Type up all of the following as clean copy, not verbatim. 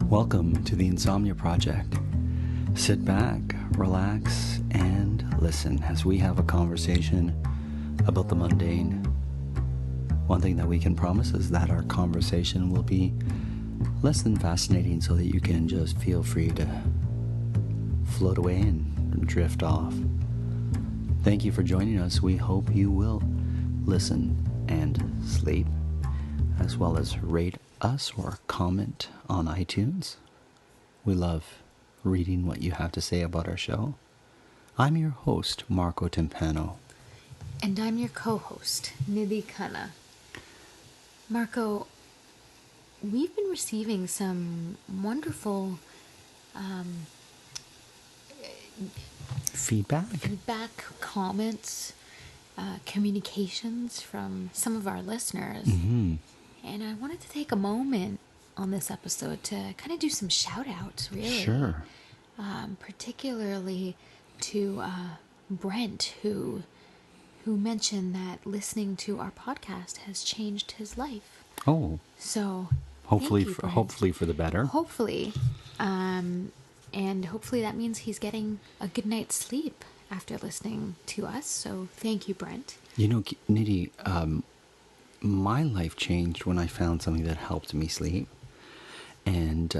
Welcome to the Insomnia Project. Sit back, relax, and listen as we have a conversation about the mundane. One thing that we can promise is that our conversation will be less than fascinating so that you can just feel free to float away and drift off. Thank you for joining us. We hope you will listen and sleep, as well as rate us or comment on iTunes. We love reading what you have to say about our show. I'm your host, Marco Timpano. And I'm your co-host, Nidhi Khanna. Marco, we've been receiving some wonderful feedback, comments, communications from some of our listeners. Mm-hmm. And I wanted to take a moment on this episode to kind of do some shout-outs, really. Sure. Particularly to Brent, who mentioned that listening to our podcast has changed his life. Oh. So hopefully for the better. Hopefully. And hopefully that means he's getting a good night's sleep after listening to us. So thank you, Brent. You know, Nidhi, my life changed when I found something that helped me sleep. And,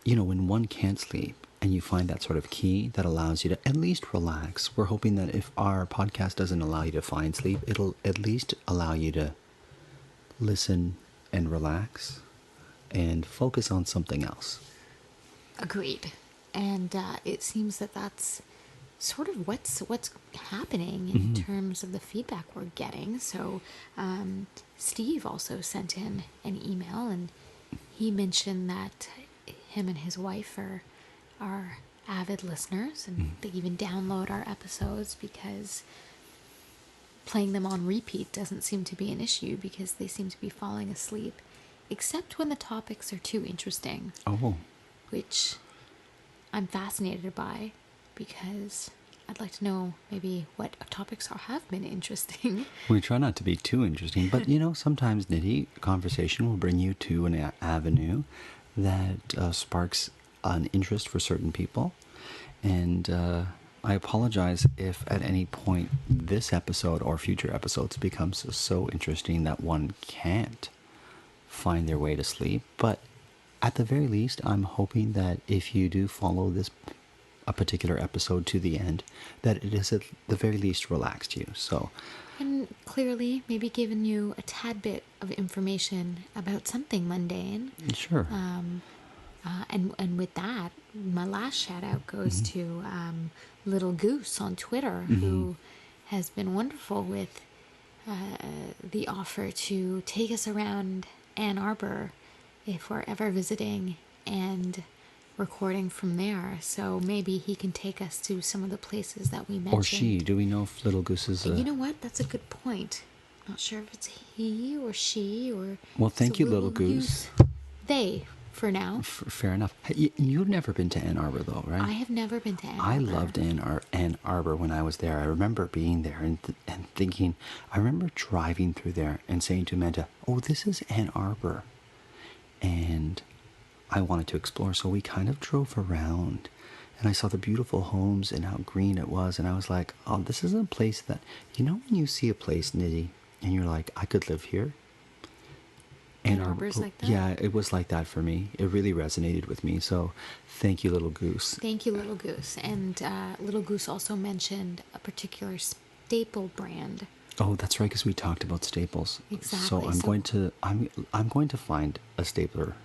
when one can't sleep and you find that sort of key that allows you to at least relax, we're hoping that if our podcast doesn't allow you to find sleep, it'll at least allow you to listen and relax and focus on something else. Agreed. And it seems that that's sort of what's happening in terms of the feedback we're getting. So Steve also sent in an email, and he mentioned that him and his wife are avid listeners, and they even download our episodes because playing them on repeat doesn't seem to be an issue because they seem to be falling asleep, except when the topics are too interesting. Oh. Which I'm fascinated by, because I'd like to know maybe what topics have been interesting. We try not to be too interesting, but sometimes, Nidhi, conversation will bring you to an avenue that sparks an interest for certain people. And I apologize if at any point this episode or future episodes becomes so interesting that one can't find their way to sleep. But at the very least, I'm hoping that if you do follow a particular episode to the end, that it is at the very least relaxed you. So, and clearly maybe given you a tad bit of information about something mundane. Sure. And with that, my last shout out goes to Little Goose on Twitter, who has been wonderful with the offer to take us around Ann Arbor if we're ever visiting and recording from there. So maybe he can take us to some of the places that we mentioned. Or she. Do we know if Little Goose is You know what? That's a good point. Not sure if it's he or she or... Well, thank you, Little Goose. They, for now. Fair enough. You've never been to Ann Arbor, though, right? I have never been to Ann Arbor. I loved Ann Arbor when I was there. I remember being there and thinking... I remember driving through there and saying to Amanda, oh, this is Ann Arbor. And I wanted to explore, so we kind of drove around, and I saw the beautiful homes and how green it was, and I was like, oh, this is a place that, when you see a place, Nidhi, and you're like, I could live here. Ann Arbor's like that? Yeah, it was like that for me. It really resonated with me, so thank you, Little Goose. Thank you, Little Goose. And Little Goose also mentioned a particular staple brand. Oh, that's right, because we talked about staples. Exactly. So I'm going to find a stapler.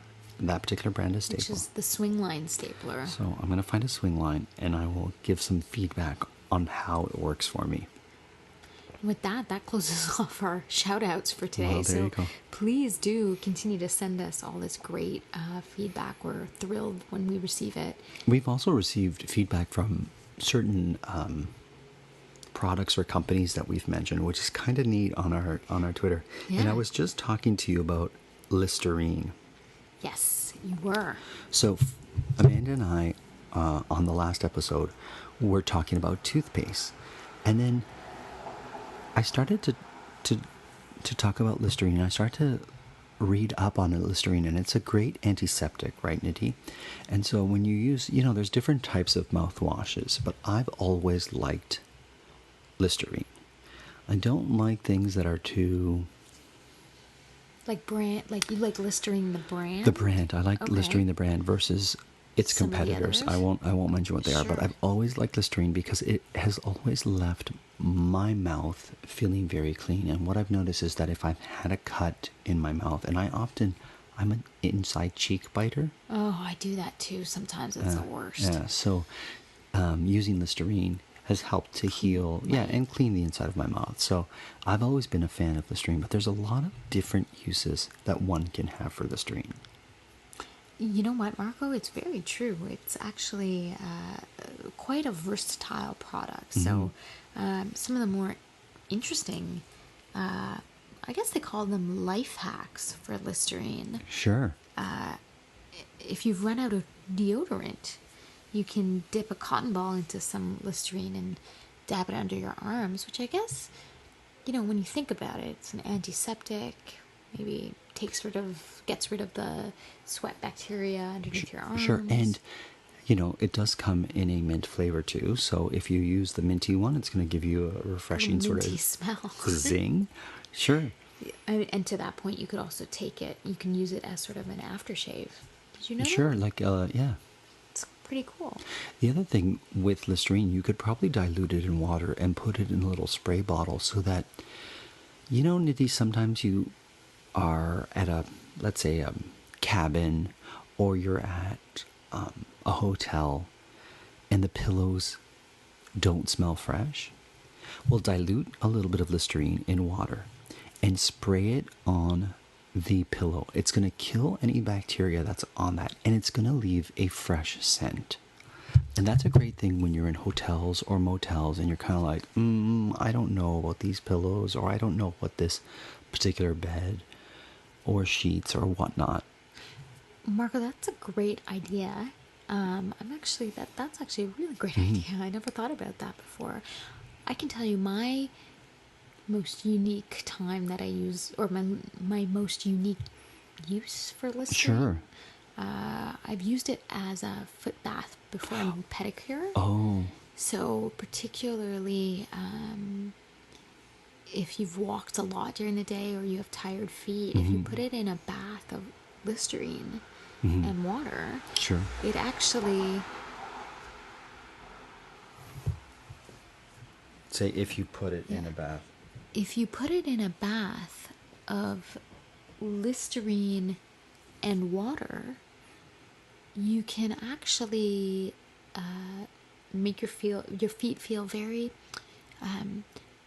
That particular brand is staple. Which is the Swingline stapler. So I'm going to find a Swingline, and I will give some feedback on how it works for me. And with that closes off our shout-outs for today. Well, there you go. Please do continue to send us all this great feedback. We're thrilled when we receive it. We've also received feedback from certain products or companies that we've mentioned, which is kind of neat on our Twitter. Yeah. And I was just talking to you about Listerine. Yes, you were. So Amanda and I, on the last episode, were talking about toothpaste. And then I started to talk about Listerine. I started to read up on Listerine, and it's a great antiseptic, right, Nidhi? And so when you use, there's different types of mouthwashes, but I've always liked Listerine. I don't like things that are too... Like brand, like you like Listerine the brand? The brand. I like Okay. Listerine the brand versus its Some of the competitors. others? I won't mention what they are, but Sure. I've always liked Listerine because it has always left my mouth feeling very clean. And what I've noticed is that if I've had a cut in my mouth, and I'm an inside cheek biter. Oh, I do that too. Sometimes it's the worst. Yeah, so using Listerine has helped to heal, right. and clean the inside of my mouth. So I've always been a fan of Listerine, but there's a lot of different uses that one can have for Listerine. You know what, Marco? It's very true. It's actually quite a versatile product. So some of the more interesting, I guess they call them life hacks for Listerine. Sure. If you've run out of deodorant, you can dip a cotton ball into some Listerine and dab it under your arms, which I guess, when you think about it, it's an antiseptic, maybe gets rid of the sweat bacteria underneath your arms. Sure, and it does come in a mint flavor too. So if you use the minty one, it's going to give you a refreshing sort minty of smell. zing. Sure. And to that point, you could also you can use it as sort of an aftershave. Did you know Sure, that? like yeah. It's pretty cool. The other thing with Listerine, you could probably dilute it in water and put it in a little spray bottle so that, Nidhi, sometimes you are at let's say a cabin, or you're at a hotel and the pillows don't smell fresh. Well, dilute a little bit of Listerine in water and spray it on the pillow. It's going to kill any bacteria that's on that, and it's going to leave a fresh scent. And that's a great thing when you're in hotels or motels and you're kind of like, I don't know about these pillows, or I don't know what this particular bed or sheets or whatnot. Marco, that's a great idea. That's actually a really great idea. I never thought about that before. I can tell you my most unique time that I use, or my most unique use for Listerine. Sure. I've used it as a foot bath before and pedicure. Oh. So particularly if you've walked a lot during the day or you have tired feet, if you put it in a bath of Listerine and water, Sure. it actually... Say if you put it in a bath. If you put it in a bath of Listerine and water, you can actually make your feet feel very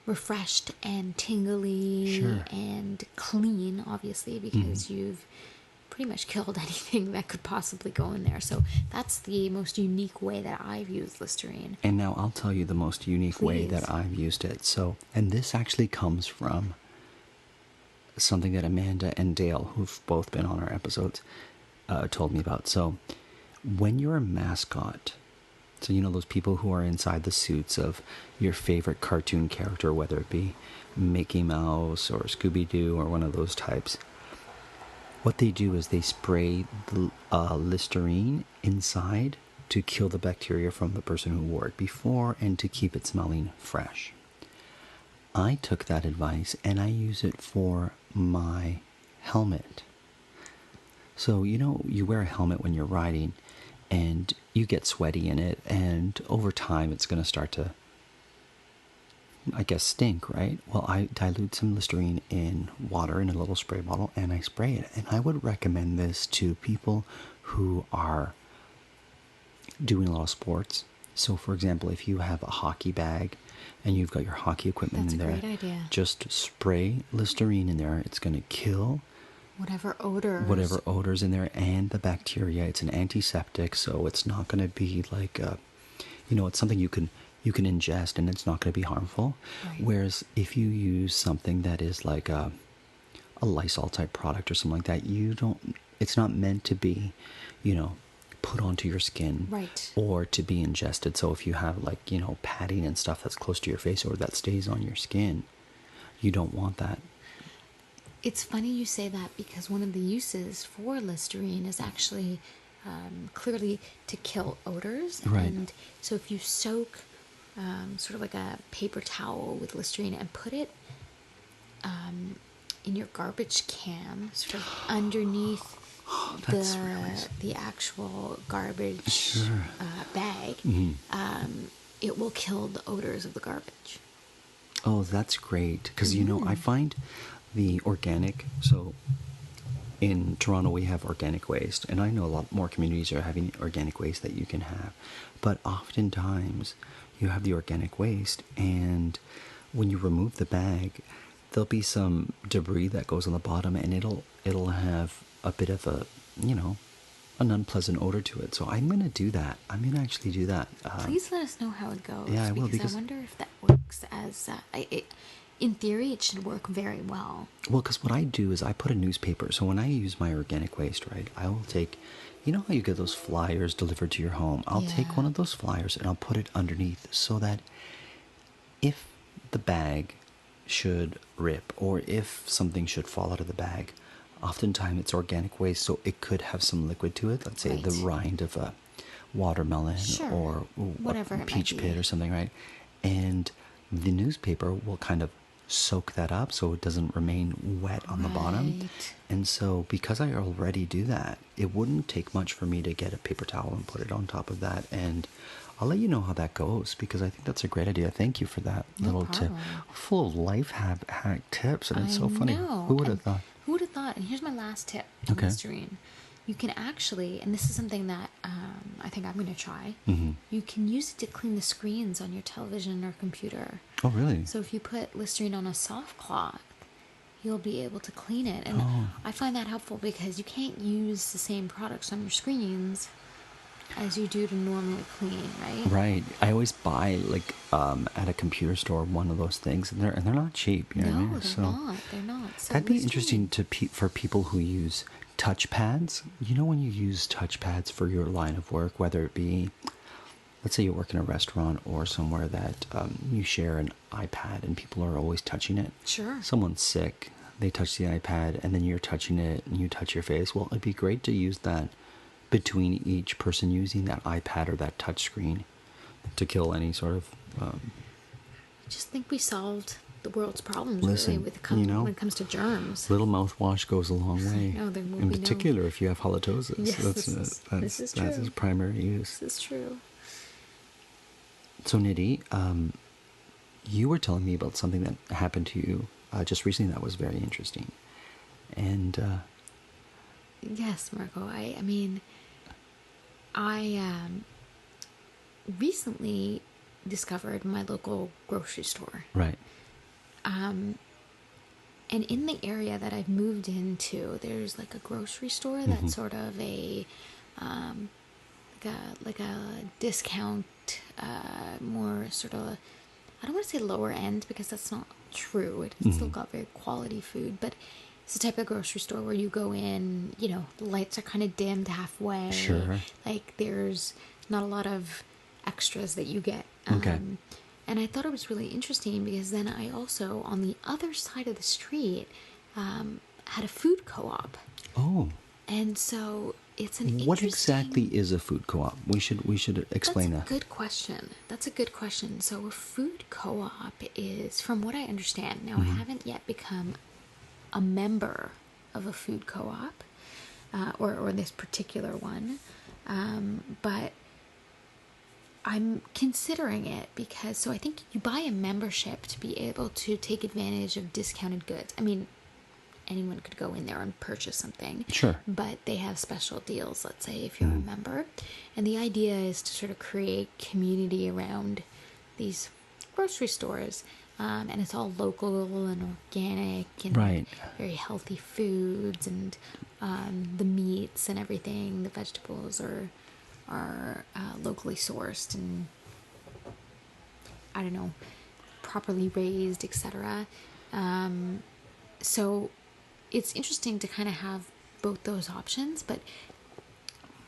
refreshed and tingly. Sure. And clean, obviously, because you've pretty much killed anything that could possibly go in there. So that's the most unique way that I've used Listerine. And now I'll tell you the most unique way Please. that I've used it. So, and this actually comes from something that Amanda and Dale, who've both been on our episodes, told me about. So, when you're a mascot, so those people who are inside the suits of your favorite cartoon character, whether it be Mickey Mouse or Scooby-Doo or one of those types, what they do is they spray the Listerine inside to kill the bacteria from the person who wore it before and to keep it smelling fresh. I took that advice and I use it for my helmet. So, you wear a helmet when you're riding and you get sweaty in it, and over time it's going to start to, I guess, stink, right? Well, I dilute some Listerine in water in a little spray bottle and I spray it. And I would recommend this to people who are doing a lot of sports. So, for example, if you have a hockey bag and you've got your hockey equipment in there, That's a great idea. just spray Listerine in there. It's going to kill Whatever odors in there and the bacteria. It's an antiseptic, so it's not going to be like it's something you can ingest and it's not going to be harmful. Right. Whereas if you use something that is like a Lysol type product or something like that, it's not meant to be put onto your skin, right, or to be ingested. So if you have padding and stuff that's close to your face or that stays on your skin, you don't want that. It's funny you say that because one of the uses for Listerine is actually clearly to kill odors. Right. And so if you soak sort of like a paper towel with Listerine and put it in your garbage can, sort of underneath That's really the actual garbage Sure. bag, it will kill the odors of the garbage. Oh, that's great. Because, you know, I find the organic, so in Toronto we have organic waste, and I know a lot more communities are having organic waste that you can have. But oftentimes you have the organic waste, and when you remove the bag, there'll be some debris that goes on the bottom, and it'll have a bit of a, you know, an unpleasant odor to it. So I'm gonna do that. I'm gonna actually do that. Please let us know how it goes. Yeah, I will, because because- I wonder if that works as in theory it should work very well. Well, because what I do is I put a newspaper. So when I use my organic waste, right, I will take, you know how you get those flyers delivered to your home? I'll take Yeah. one of those flyers and I'll put it underneath so that if the bag should rip or if something should fall out of the bag, oftentimes it's organic waste, so it could have some liquid to it. Let's say the Right. rind of a watermelon Sure. or Whatever it a might peach be. pit or something, right? And the newspaper will kind of soak that up so it doesn't remain wet on the bottom. Right. And so because I already do that, it wouldn't take much for me to get a paper towel and put it on top of that. And I'll let you know how that goes, because I think that's a great idea. Thank you for that No little tip. problem. Full of life hack tips, and it's so I funny. know. Who would have And thought? Who would have thought? And here's my last tip on Okay. Listerine. You can actually, and this is something that I think I'm going to try. Mm-hmm. You can use it to clean the screens on your television or computer. Oh, really? So if you put Listerine on a soft cloth, you'll be able to clean it. And Oh. I find that helpful because you can't use the same products on your screens as you do to normally clean, right? Right. I always buy like at a computer store one of those things, and they're not cheap. You know what I No, mean? they're So not. They're not. So that'd be Listerine- interesting for people who use touchpads. You know, when you use touchpads for your line of work, whether it be, let's say you work in a restaurant or somewhere that you share an iPad and people are always touching it. Sure. Someone's sick, they touch the iPad, and then you're touching it and you touch your face. Well, it'd be great to use that between each person using that iPad or that touch screen to kill any sort of I just think we solved the world's problems Listen, really you know, when it comes to germs. little mouthwash goes a long way. know, there will in be no- particular, if you have halitosis, Yes, that's this is that's true. its primary use. This is true. So, Nidhi, you were telling me about something that happened to you just recently that was very interesting, and Yes, Marco. I mean, I recently discovered my local grocery store. right, And in the area that I've moved into, there's like a grocery store that's sort of a like a discount, more sort of, I don't want to say lower end because that's not true. It's still got very quality food, but it's the type of grocery store where you go in, you know, the lights are kind of dimmed halfway. Sure. Like there's not a lot of extras that you get. Okay. And I thought it was really interesting because then I also, on the other side of the street, had a food co-op. oh, And so it's an what interesting... exactly is a food co-op? We should explain That's that. a good question. That's a good question. So a food co-op is, from what I understand, now I haven't yet become a member of a food co-op, or this particular one, but I'm considering it because, so I think you buy a membership to be able to take advantage of discounted goods. I mean, anyone could go in there and purchase something. Sure. But they have special deals, let's say, if you're a member. And the idea is to sort of create community around these grocery stores. And it's all local and organic and Right. very healthy foods, and the meats and everything, the vegetables are locally sourced and, I don't know, properly raised, etc. So it's interesting to kind of have both those options, but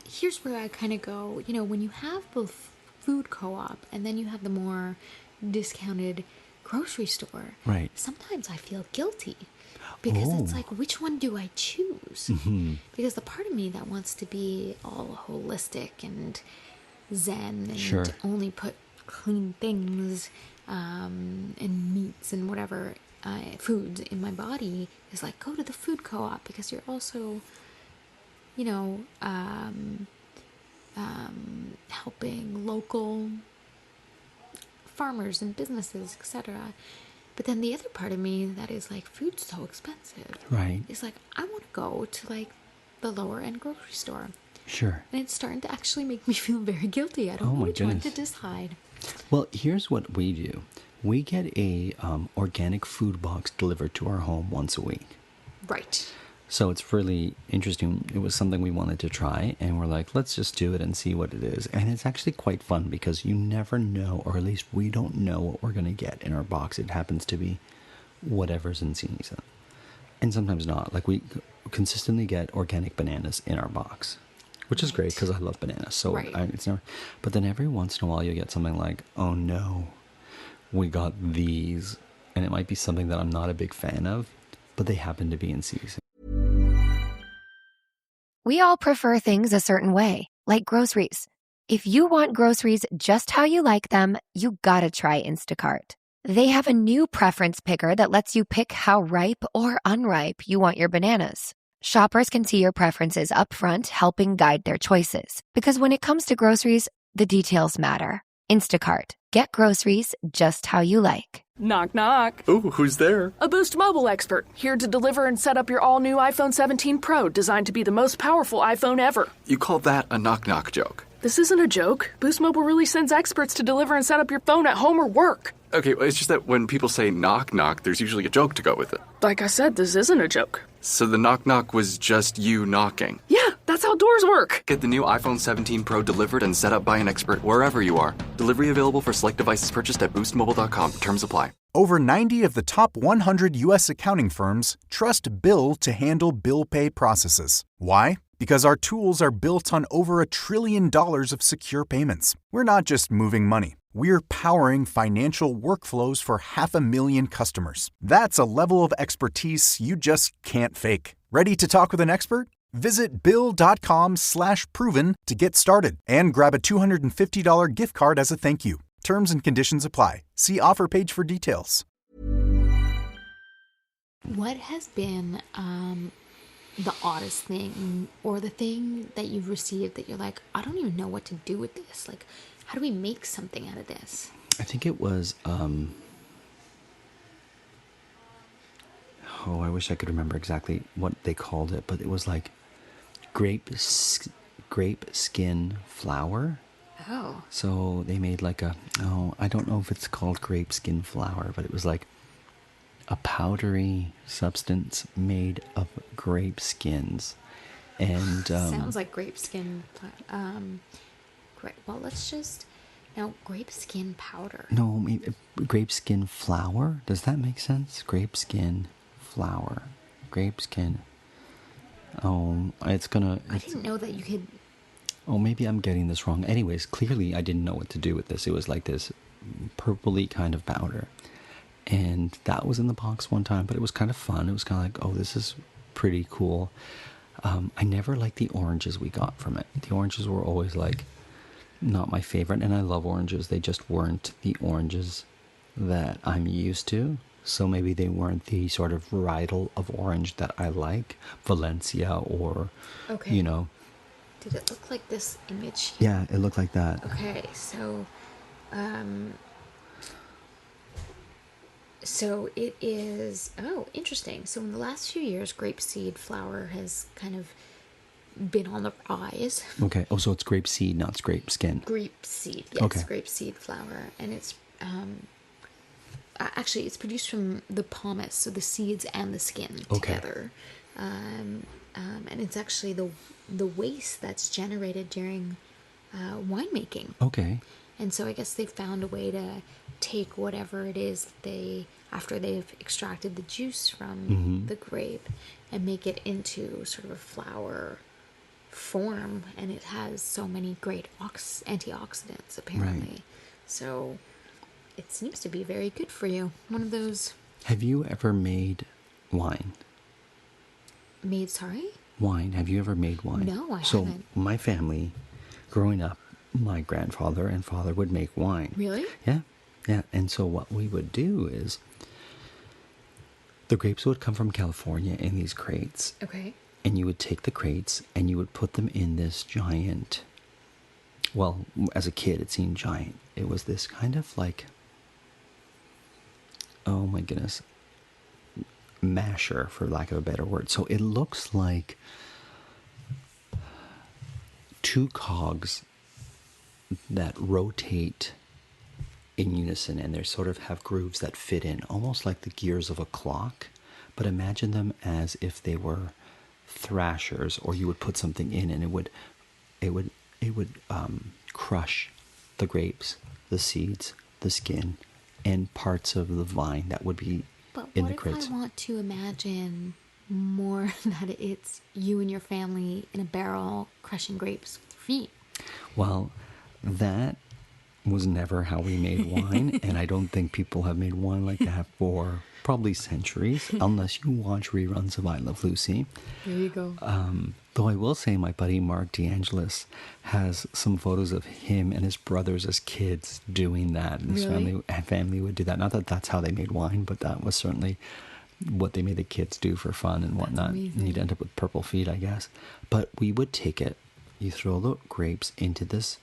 here's where I kind of go, you know, when you have both food co-op and then you have the more discounted grocery store, Right. sometimes I feel guilty because it's like, which one do I choose? Because the part of me that wants to be all holistic and zen and Sure. only put clean things and meats and whatever foods in my body is like, go to the food co-op because you're also, you know, helping local farmers and businesses, etc. But then the other part of me that is like, food's so expensive. Right. It's like, I want to go to like the lower end grocery store. Sure. And it's starting to actually make me feel very guilty. I don't know which one to decide. Well, here's what we do. We get a organic food box delivered to our home once a week. Right. So it's really interesting. It was something we wanted to try, and we're like, let's just do it and see what it is. And it's actually quite fun because you never know, or at least we don't know what we're going to get in our box. It happens to be whatever's in season. And sometimes not. Like, we consistently get organic bananas in our box, which is great because I love bananas. So it's never. But then every once in a while you get something like, oh no, we got these. And it might be something that I'm not a big fan of, but they happen to be in season. We all prefer things a certain way, like groceries. If you want groceries just how you like them, you gotta try Instacart. They have a new preference picker that lets you pick how ripe or unripe you want your bananas. Shoppers can see your preferences up front, helping guide their choices. Because when it comes to groceries, the details matter. Instacart. Get groceries just how you like. Knock, knock. Ooh, who's there? A Boost Mobile expert, here to deliver and set up your all-new iPhone 17 Pro, designed to be the most powerful iPhone ever. You call that a knock-knock joke? This isn't a joke. Boost Mobile really sends experts to deliver and set up your phone at home or work. Okay, well, it's just that when people say knock-knock, there's usually a joke to go with it. Like I said, this isn't a joke. So the knock-knock was just you knocking? Yeah, that's how doors work. Get the new iPhone 17 Pro delivered and set up by an expert wherever you are. Delivery available for select devices purchased at boostmobile.com. Terms apply. Over 90 of the top 100 U.S. accounting firms trust Bill to handle bill pay processes. Why? Because our tools are built on over $1 trillion of secure payments. We're not just moving money. We're powering financial workflows for 500,000 customers. That's a level of expertise you just can't fake. Ready to talk with an expert? Visit Bill.com/proven to get started and grab a $250 gift card as a thank you. Terms and conditions apply. See offer page for details. What has been the oddest thing, or the thing that you've received that you're like, I don't even know what to do with this? Like, how do we make something out of this? I think it was, I wish I could remember exactly what they called it, but it was like grape skin flour. Oh. So they made like I don't know if it's called grape skin flour, but it was like a powdery substance made of grape skins. And sounds like grape skin. Great. Well, let's just grape skin powder. No, grape skin flour. Does that make sense? Grape skin flour. Grape skin. I didn't know that you could. Oh, maybe I'm getting this wrong. Anyways, clearly I didn't know what to do with this. It was like this purpley kind of powder. And that was in the box one time, but it was kind of fun. It was kind of like, oh, this is pretty cool. I never liked the oranges we got from it. The oranges were always like not my favorite, and I love oranges. They just weren't the oranges that I'm used to. So maybe they weren't the sort of varietal of orange that I like, Valencia or, okay. Did it look like this image? Yeah, it looked like that. Okay, so it is, interesting. So in the last few years, grapeseed flour has kind of been on the rise. Okay. Oh, so it's grape seed, not grape skin. Grape seed, yes. Okay. Grape seed flour. And it's, actually, it's produced from the pomace, so the seeds and the skin together. And it's actually the waste that's generated during winemaking. Okay. And so I guess they found a way to take whatever it is that after they've extracted the juice from the grape, and make it into sort of a flour form. And it has so many great antioxidants, apparently. Right. So it seems to be very good for you. One of those Have you ever made wine? sorry? Wine. Have you ever made wine? No, I so haven't. My family, growing up, my grandfather and father would make wine. Really? Yeah. Yeah. And so what we would do is the grapes would come from California in these crates. Okay. And you would take the crates and you would put them in this giant, well, as a kid it seemed giant. It was this kind of like, oh my goodness, masher, for lack of a better word. So it looks like two cogs that rotate in unison, and they sort of have grooves that fit in, almost like the gears of a clock. But imagine them as if they were thrashers, or you would put something in and it would crush the grapes, the seeds, the skin, and parts of the vine that would be But in what the if crates. I want to imagine more that it's you and your family in a barrel crushing grapes with your feet? Well, that was never how we made wine, and I don't think people have made wine like that for probably centuries, unless you watch reruns of I Love Lucy. There you go. Though I will say my buddy Mark DeAngelis has some photos of him and his brothers as kids doing that. And his Really? family would do that. Not that that's how they made wine, but that was certainly what they made the kids do for fun and whatnot. amazing. And you'd end up with purple feet, I guess. But we would take it, you throw the grapes into this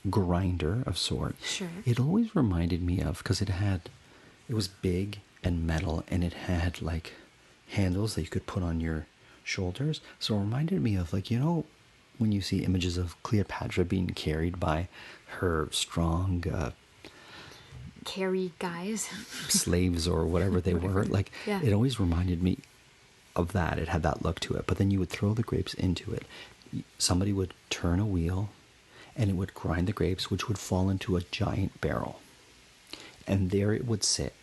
grinder of sorts. Sure. It always reminded me of, because it was big and metal, and it had like handles that you could put on your shoulders. So it reminded me of, like, when you see images of Cleopatra being carried by her strong Carry guys. slaves or whatever they were, like, Yeah. it always reminded me of that. It had that look to it. But then you would throw the grapes into it. Somebody would turn a wheel and it would grind the grapes, which would fall into a giant barrel. And there it would sit.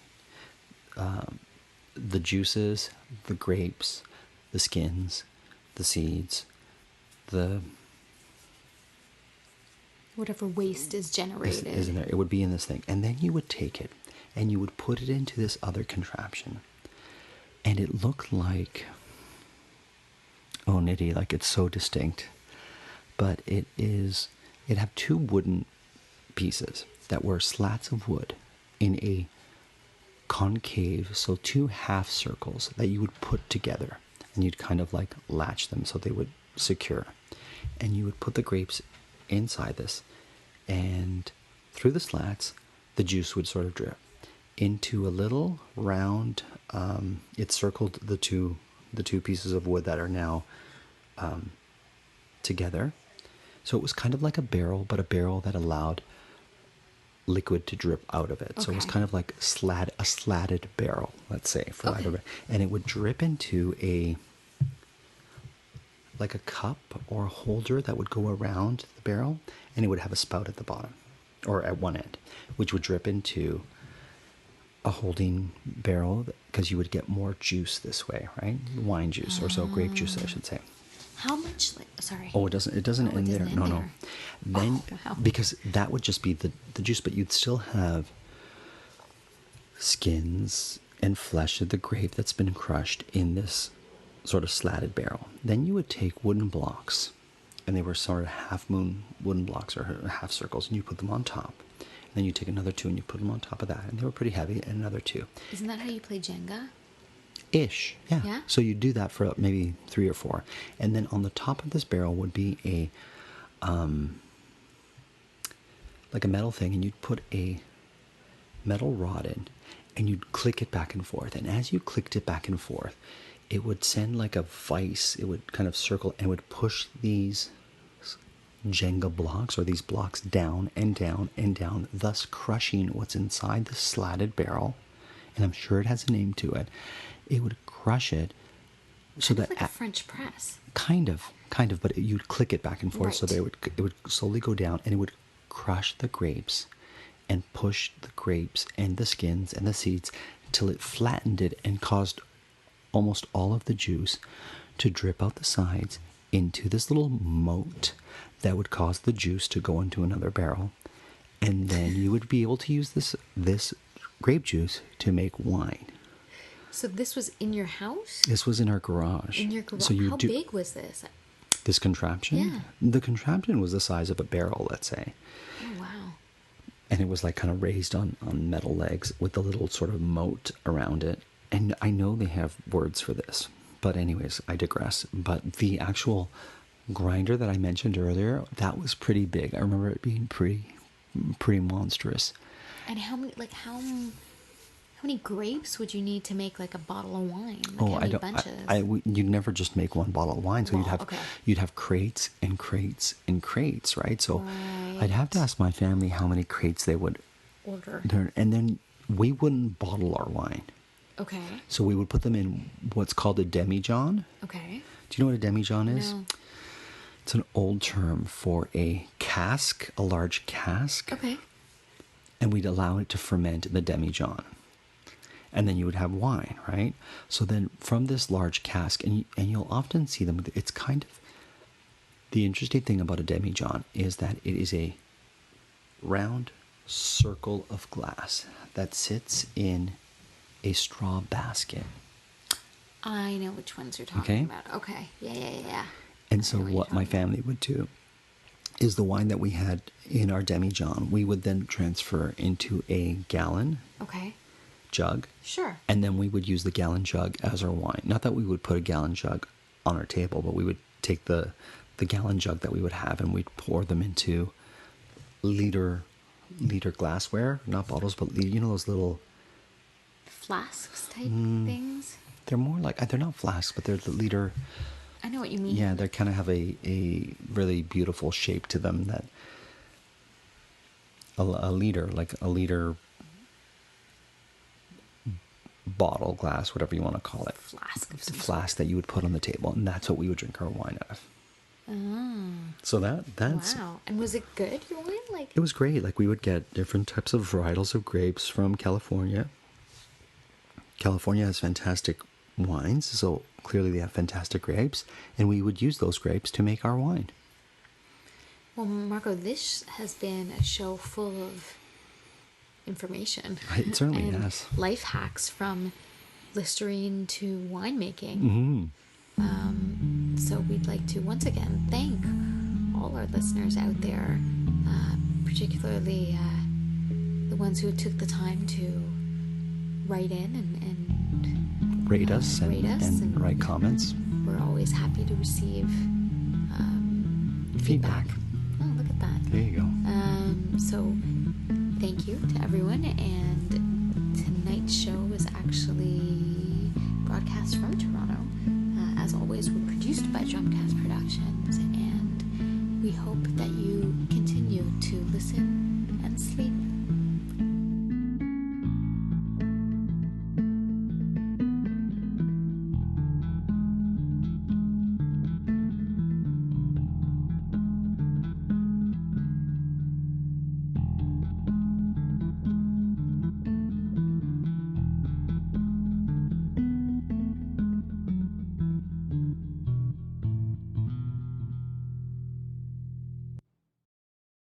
The juices, the grapes, the skins, the seeds, the... Whatever waste is generated. Isn't there? It would be in this thing. And then you would take it and you would put it into this other contraption. And it looked like... Oh, Nidhi, like, it's so distinct. But it had two wooden pieces that were slats of wood in a concave, so two half circles that you would put together, and you'd kind of like latch them so they would secure, and you would put the grapes inside this, and through the slats the juice would sort of drip into a little round, it circled the two pieces of wood that are now together. So it was kind of like a barrel, but a barrel that allowed liquid to drip out of it. So it was Okay. kind of like a slatted barrel, let's say, for lack of it. And it would drip into like a cup or a holder that would go around the barrel, and it would have a spout at the bottom or at one end, which would drip into a holding barrel, because you would get more juice this way, right? Wine juice, or so, grape juice, I should say. How much? Sorry. Oh, it doesn't end doesn't there. end No. there. Then, Oh, wow. because that would just be the juice, but you'd still have skins and flesh of the grape that's been crushed in this sort of slatted barrel. Then you would take wooden blocks, and they were sort of half moon wooden blocks or half circles, and you put them on top. And then you take another two and you put them on top of that, and they were pretty heavy, and another two. Isn't that how you play Jenga? Ish, yeah. Yeah? So you do that for maybe 3 or 4, and then on the top of this barrel would be a like a metal thing, and you'd put a metal rod in, and you'd click it back and forth. And as you clicked it back and forth, it would send like a vice. It would kind of circle and would push these Jenga blocks, or these blocks, down and down and down, thus crushing what's inside the slatted barrel. And I'm sure it has a name to it. It would crush it so Kind of that like a French press. kind of, but you'd click it back and forth so Right. that it would slowly go down, and it would crush the grapes and push the grapes and the skins and the seeds till it flattened it and caused almost all of the juice to drip out the sides into this little moat that would cause the juice to go into another barrel. And then you would be able to use this grape juice to make wine. So this was in your house? This was in our garage. In your garage? So How big was this? This contraption? Yeah. The contraption was the size of a barrel, let's say. Oh, wow. And it was like kind of raised on metal legs with a little sort of moat around it. And I know they have words for this. But anyways, I digress. But the actual grinder that I mentioned earlier, that was pretty big. I remember it being pretty monstrous. And how many grapes would you need to make like a bottle of wine? Like Oh, how I many don't. bunches? You'd never just make one bottle of wine. So Well, you'd have crates and crates and crates, right? So Right. I'd have to ask my family how many crates they would Order. and then we wouldn't bottle our wine. Okay. So we would put them in what's called a demijohn. Okay. Do you know what a demijohn is? No. It's an old term for a cask, a large cask. Okay. And we'd allow it to ferment in the demijohn. And then you would have wine, right? So then from this large cask, and you'll often see them, it's kind of, the interesting thing about a demijohn is that it is a round circle of glass that sits in a straw basket. I know which ones you're talking Okay. about. Okay. Yeah. And so I know what what you're my talking family would do is the wine that we had in our demijohn, we would then transfer into a gallon Okay. jug. Sure. And then we would use the gallon jug as our wine. Not that we would put a gallon jug on our table, but we would take the gallon jug that we would have and we'd pour them into liter glassware, not bottles, but you know those little, Flasks type things? they're more like, they're not flasks, but they're the liter. I know what you mean. Yeah, they kind of have a really beautiful shape to them that a liter, like a liter bottle, glass, whatever you want to call it. Flask of It's a some flask that you would put on the table, and that's what we would drink our wine out of. Oh. So that's Wow. And was it good, your wine? Like, it was great. Like we would get different types of varietals of grapes from California. California has fantastic wines, so clearly they have fantastic grapes, and we would use those grapes to make our wine. well, Marco, this has been a show full of information. It certainly and has. Life hacks from Listerine to winemaking. Mm-hmm. So we'd like to once again thank all our listeners out there, particularly the ones who took the time to write in and Rate us and write comments. We're always happy to receive feedback. Oh, look at that. There you go. So thank you to everyone, and tonight's show was actually broadcast from Toronto. As always, we're produced by Drumcast Productions, and we hope that you